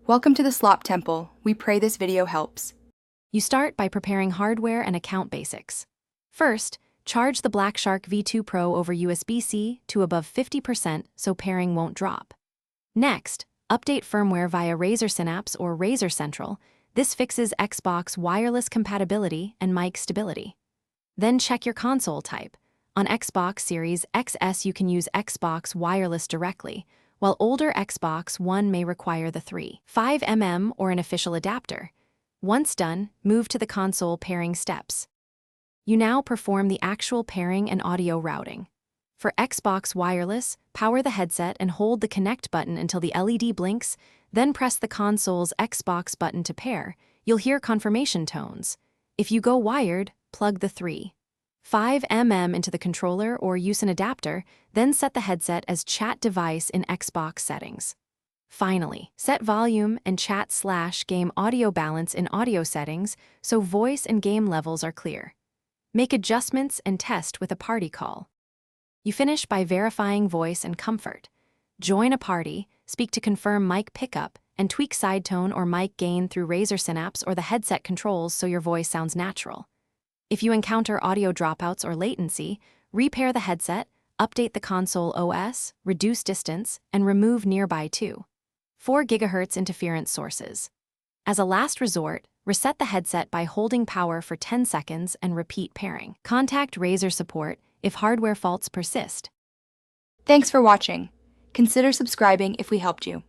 Welcome to the Slop Temple. We pray this video helps. You start by preparing hardware and account basics. First, charge the BlackShark V2 Pro over USB-C to above 50% so pairing won't drop. Next, update firmware via Razer Synapse or Razer Central. This fixes Xbox wireless compatibility and mic stability. Then check your console type. On Xbox Series XS you can use Xbox Wireless directly, while older Xbox One may require the 3.5 or an official adapter. Once done, move to the console pairing steps. You now perform the actual pairing and audio routing. For Xbox Wireless, power the headset and hold the connect button until the LED blinks, then press the console's Xbox button to pair. You'll hear confirmation tones. If you go wired, plug the 3.5 into the controller or use an adapter, then set the headset as chat device in Xbox settings. Finally, set volume and chat/game audio balance in audio settings so voice and game levels are clear. Make adjustments and test with a party call. You finish by verifying voice and comfort. Join a party, speak to confirm mic pickup, and tweak side tone or mic gain through Razer Synapse or the headset controls so your voice sounds natural. If you encounter audio dropouts or latency, repair the headset, update the console OS, reduce distance, and remove nearby 2.4 GHz interference sources. As a last resort, reset the headset by holding power for 10 seconds and repeat pairing. Contact Razer support if hardware faults persist. Thanks for watching. Consider subscribing if we helped you.